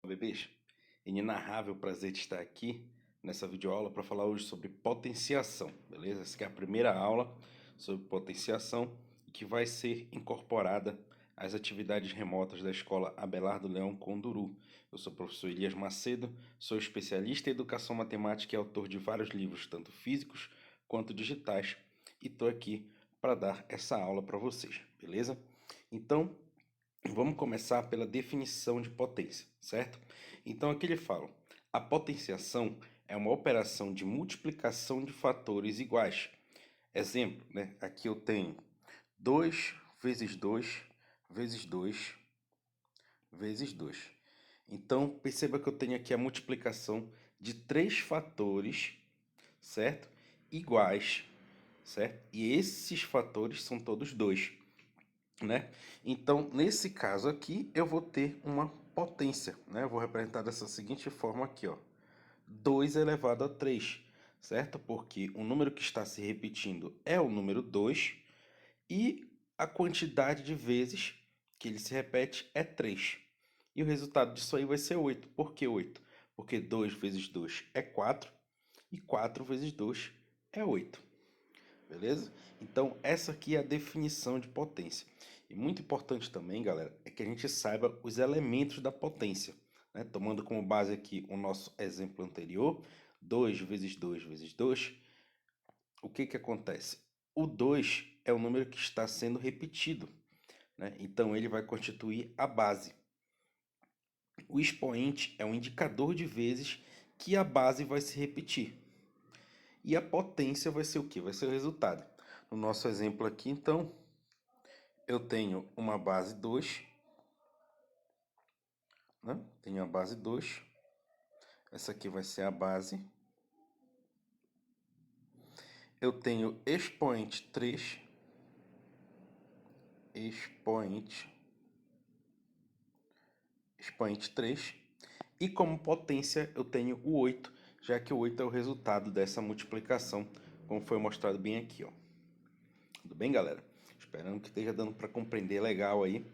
Bebês, inenarrável prazer de estar aqui nessa videoaula para falar hoje sobre potenciação, beleza? Essa aqui é a primeira aula sobre potenciação que vai ser incorporada às atividades remotas da Escola Abelardo Leão Conduru. Eu sou o professor Elias Macedo, sou especialista em educação matemática e autor de vários livros, tanto físicos quanto digitais, e estou aqui para dar essa aula para vocês, beleza? Então, vamos começar pela definição de potência, certo? Então aqui ele fala: a potenciação é uma operação de multiplicação de fatores iguais. Exemplo, né? Aqui eu tenho 2 vezes 2 vezes 2 vezes 2. Então perceba que eu tenho aqui a multiplicação de três fatores, certo? Iguais, certo? E esses fatores são todos 2, né? Então, nesse caso aqui, eu vou ter uma potência, né? Eu vou representar dessa seguinte forma aqui, ó. 2 elevado a 3, certo? Porque o número que está se repetindo é o número 2 e a quantidade de vezes que ele se repete é 3. E o resultado disso aí vai ser 8. Por que 8? Porque 2 vezes 2 é 4 e 4 vezes 2 é 8. Beleza? Então, essa aqui é a definição de potência. E muito importante também, galera, é que a gente saiba os elementos da potência, né? Tomando como base aqui o nosso exemplo anterior, 2 vezes 2 vezes 2, o que que acontece? O 2 é o número que está sendo repetido, né? Então, ele vai constituir a base. O expoente é um indicador de vezes que a base vai se repetir. E a potência vai ser o quê? Vai ser o resultado. No nosso exemplo aqui, então, eu tenho uma base 2, né? Tenho a base 2. Essa aqui vai ser a base. Eu tenho expoente 3. Expoente 3. E como potência eu tenho o 8, já que o 8 é o resultado dessa multiplicação, como foi mostrado bem aqui, ó. Tudo bem, galera? Esperando que esteja dando para compreender legal aí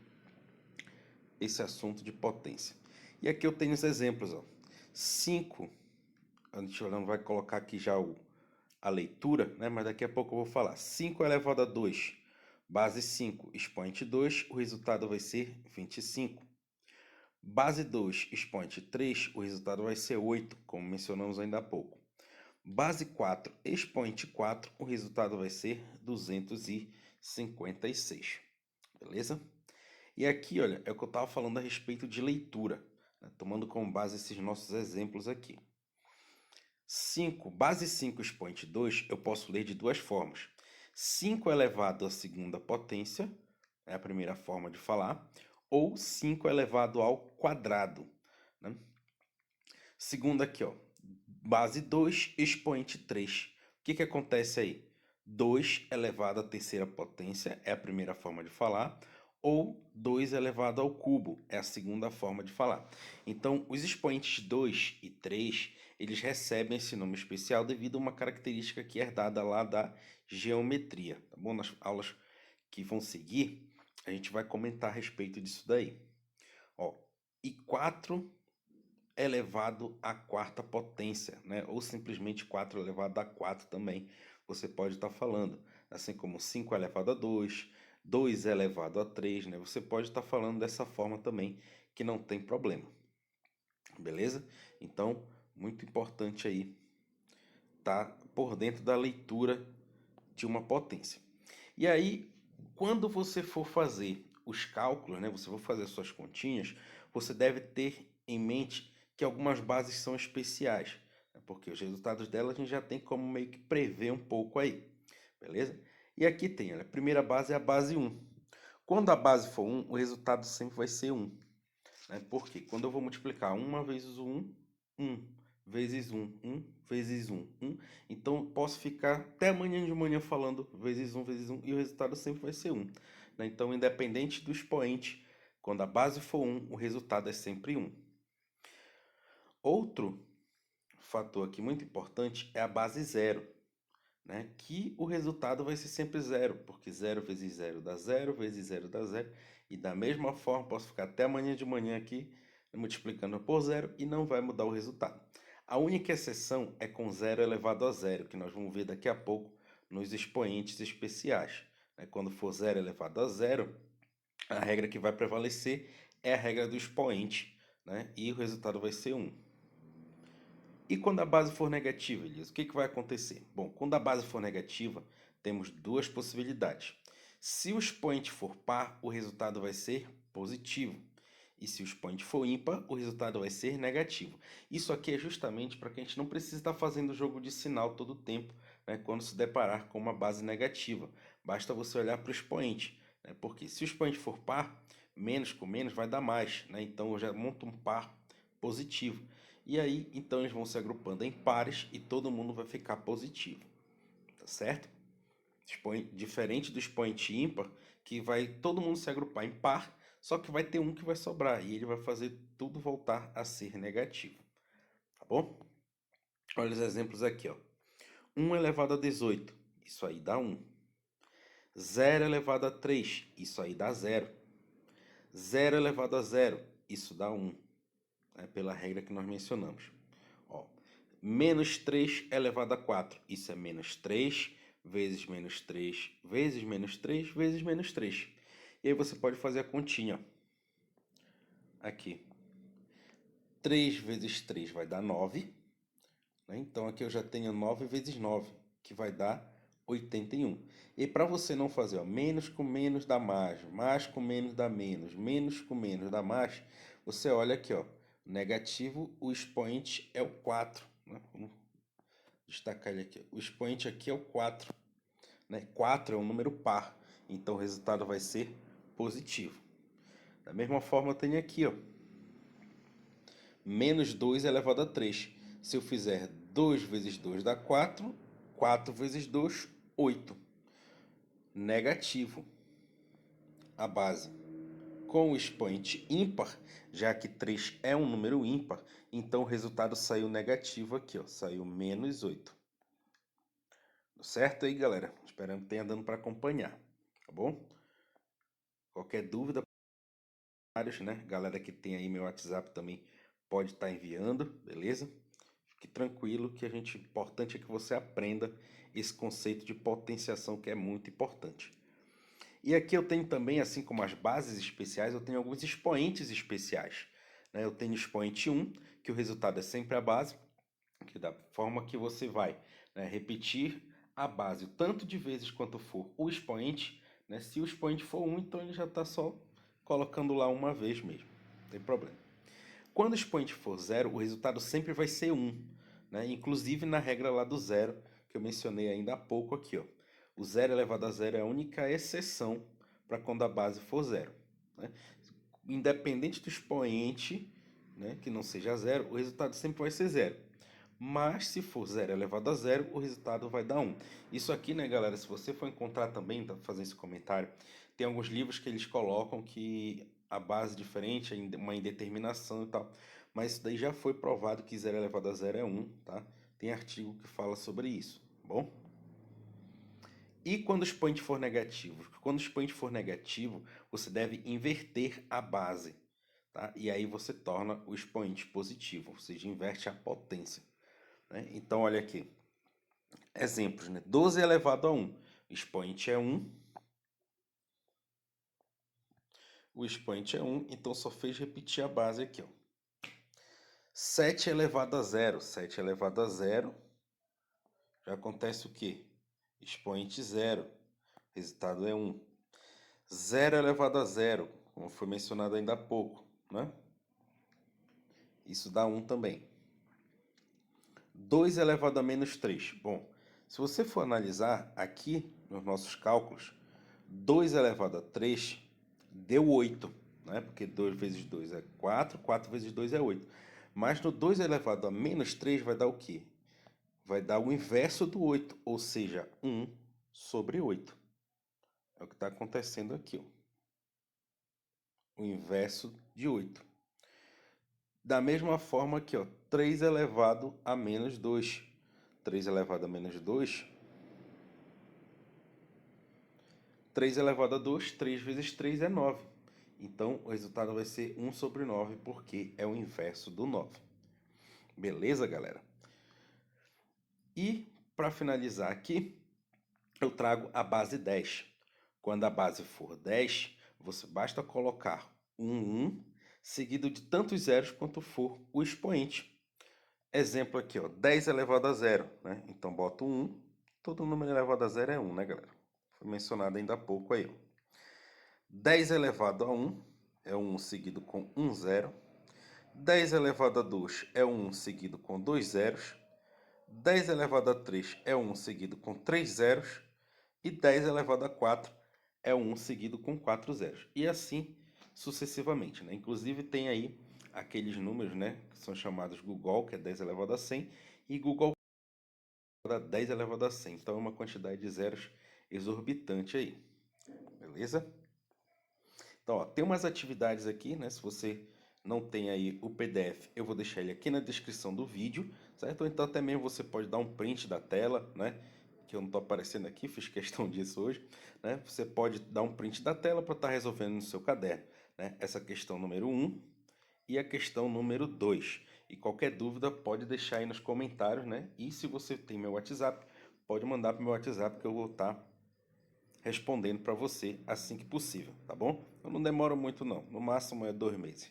esse assunto de potência. E aqui eu tenho os exemplos, ó. 5, a gente não vai colocar aqui já a leitura, né? Mas daqui a pouco eu vou falar. 5 elevado a 2, base 5, expoente 2, o resultado vai ser 25. Base 2, expoente 3, o resultado vai ser 8, como mencionamos ainda há pouco. Base 4, expoente 4, o resultado vai ser 256. Beleza? E aqui, olha, é o que eu estava falando a respeito de leitura, né? Tomando como base esses nossos exemplos aqui. 5, base 5 expoente 2, eu posso ler de duas formas. 5 elevado à segunda potência, é a primeira forma de falar, ou 5 elevado ao quadrado, né? Segunda aqui, ó, base 2 expoente 3. O que que acontece aí? 2 elevado à terceira potência é a primeira forma de falar, ou 2 elevado ao cubo é a segunda forma de falar. Então, os expoentes 2 e 3, eles recebem esse nome especial devido a uma característica que é herdada lá da geometria, tá bom? Nas aulas que vão seguir, a gente vai comentar a respeito disso daí. Ó, e 4 elevado à quarta potência, né? Ou simplesmente 4 elevado a 4 também, você pode estar falando. Assim como 5 elevado a 2, 2 elevado a 3, né? Você pode estar falando dessa forma também, que não tem problema. Beleza? Então, muito importante aí tá por dentro da leitura de uma potência. E aí, quando você for fazer os cálculos, né, você for fazer suas continhas, você deve ter em mente que algumas bases são especiais, né, porque os resultados dela a gente já tem como meio que prever um pouco aí, beleza? E aqui tem, olha, a primeira base é a base 1. Quando a base for 1, o resultado sempre vai ser 1. Né? Porque quando eu vou multiplicar 1 vezes o 1, 1 vezes 1, 1 vezes 1, 1. Então eu posso ficar até amanhã de manhã falando vezes 1 vezes 1 e o resultado sempre vai ser 1. Né? Então, independente do expoente, quando a base for 1, o resultado é sempre 1. Outro fator aqui muito importante é a base 0. Né? Que o resultado vai ser sempre 0, porque 0 vezes 0 dá 0, vezes 0 dá 0. E da mesma forma, posso ficar até amanhã de manhã aqui multiplicando por zero e não vai mudar o resultado. A única exceção é com zero elevado a zero, que nós vamos ver daqui a pouco nos expoentes especiais. Quando for zero elevado a zero, a regra que vai prevalecer é a regra do expoente, e o resultado vai ser 1. E quando a base for negativa, Elias, o que vai acontecer? Bom, quando a base for negativa, temos duas possibilidades. Se o expoente for par, o resultado vai ser positivo. E se o expoente for ímpar, o resultado vai ser negativo. Isso aqui é justamente para que a gente não precise estar fazendo jogo de sinal todo o tempo, quando se deparar com uma base negativa. Basta você olhar para o expoente, porque se o expoente for par, menos com menos vai dar mais. Então eu já monto um par positivo. E aí, então, eles vão se agrupando em pares e todo mundo vai ficar positivo. Tá certo? Diferente do expoente ímpar, que vai todo mundo se agrupar em par, só que vai ter um que vai sobrar e ele vai fazer tudo voltar a ser negativo. Tá bom? Olha os exemplos aqui, ó. 1 elevado a 18, isso aí dá 1. 0 elevado a 3, isso aí dá 0. 0 elevado a 0, isso dá 1. Pela regra que nós mencionamos. Ó, menos 3 elevado a 4. Isso é menos 3 vezes menos 3 vezes menos 3 vezes menos 3. E aí você pode fazer a continha. Aqui. 3 vezes 3 vai dar 9. Então aqui eu já tenho 9 vezes 9, que vai dar 81. E para você não fazer menos com menos dá mais com menos dá menos com menos dá mais, você olha aqui, ó. Negativo, o expoente é o 4. Vamos destacar ele aqui. O expoente aqui é o 4. 4 é um número par, então o resultado vai ser positivo. Da mesma forma, eu tenho aqui, ó, menos 2 elevado a 3. Se eu fizer 2 vezes 2 dá 4, 4 vezes 2, 8. Negativo. A base. Com o expoente ímpar, já que 3 é um número ímpar, então o resultado saiu negativo aqui, ó, saiu menos 8. Certo aí, galera? Esperando que tenha dando para acompanhar, tá bom? Qualquer dúvida, galera que tem aí meu WhatsApp também pode estar enviando, beleza? Fique tranquilo que importante é que você aprenda esse conceito de potenciação que é muito importante. E aqui eu tenho também, assim como as bases especiais, eu tenho alguns expoentes especiais. Eu tenho o expoente 1, que o resultado é sempre a base, que da forma que você vai repetir a base tanto de vezes quanto for o expoente. Se o expoente for 1, então ele já está só colocando lá uma vez mesmo, não tem problema. Quando o expoente for 0, o resultado sempre vai ser 1, inclusive na regra lá do zero, que eu mencionei ainda há pouco aqui, ó. O 0 elevado a 0 é a única exceção para quando a base for 0. Independente do expoente, que não seja 0, o resultado sempre vai ser 0. Mas se for 0 elevado a 0, o resultado vai dar 1. Isso aqui, galera, se você for encontrar também, tá fazendo esse comentário, tem alguns livros que eles colocam que a base diferente é uma indeterminação e tal. Mas isso daí já foi provado que 0 elevado a 0 é 1, tá? Tem artigo que fala sobre isso, tá bom? E quando o expoente for negativo? Quando o expoente for negativo, você deve inverter a base, tá? E aí você torna o expoente positivo, ou seja, inverte a potência. Então, olha aqui. Exemplos, 12 elevado a 1. O expoente é 1. O expoente é 1, então só fez repetir a base aqui, ó. 7 elevado a 0. 7 elevado a 0. Já acontece o quê? Expoente 0. Resultado é 1. 0 elevado a 0, como foi mencionado ainda há pouco, Isso dá 1 também. 2 elevado a menos 3. Bom, se você for analisar aqui nos nossos cálculos, 2 elevado a 3 deu 8, Porque 2 vezes 2 é 4, 4 vezes 2 é 8. Mas no 2 elevado a menos 3 vai dar o quê? Vai dar o inverso do 8, ou seja, 1 sobre 8. É o que está acontecendo aqui, ó. O inverso de 8. Da mesma forma aqui, ó, 3 elevado a menos 2. 3 elevado a menos 2. 3 elevado a 2, 3 vezes 3 é 9. Então, o resultado vai ser 1 sobre 9, porque é o inverso do 9. Beleza, galera? E, para finalizar aqui, eu trago a base 10. Quando a base for 10, você basta colocar um 1, seguido de tantos zeros quanto for o expoente. Exemplo aqui, ó, 10 elevado a 0, né? Então, boto 1. Todo número elevado a 0 é 1, né, galera? Foi mencionado ainda há pouco aí. 10 elevado a 1 é 1 seguido com 1 zero. 10 elevado a 2 é 1 seguido com 2 zeros. 10 elevado a 3 é 1 seguido com 3 zeros. E 10 elevado a 4 é 1 seguido com 4 zeros. E assim sucessivamente, né? Inclusive tem aí aqueles números, né, que são chamados Google, que é 10 elevado a 100, e Google a 10 elevado a 100. Então é uma quantidade de zeros exorbitante aí. Beleza? Então, ó, tem umas atividades aqui, né? Se você não tem aí o PDF, eu vou deixar ele aqui na descrição do vídeo, certo? Ou então até mesmo você pode dar um print da tela, né? Que eu não estou aparecendo aqui, fiz questão disso hoje, né? Você pode dar um print da tela para estar resolvendo no seu caderno, né? Essa questão número 1 e a questão número 2. E qualquer dúvida pode deixar aí nos comentários, né? E se você tem meu WhatsApp, pode mandar para o meu WhatsApp que eu vou estar respondendo para você assim que possível, tá bom? Eu não demoro muito não, no máximo é 2 meses.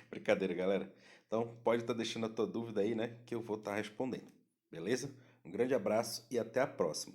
Brincadeira, galera. Então pode estar deixando a tua dúvida aí, né? Que eu vou estar respondendo, beleza? Um grande abraço e até a próxima.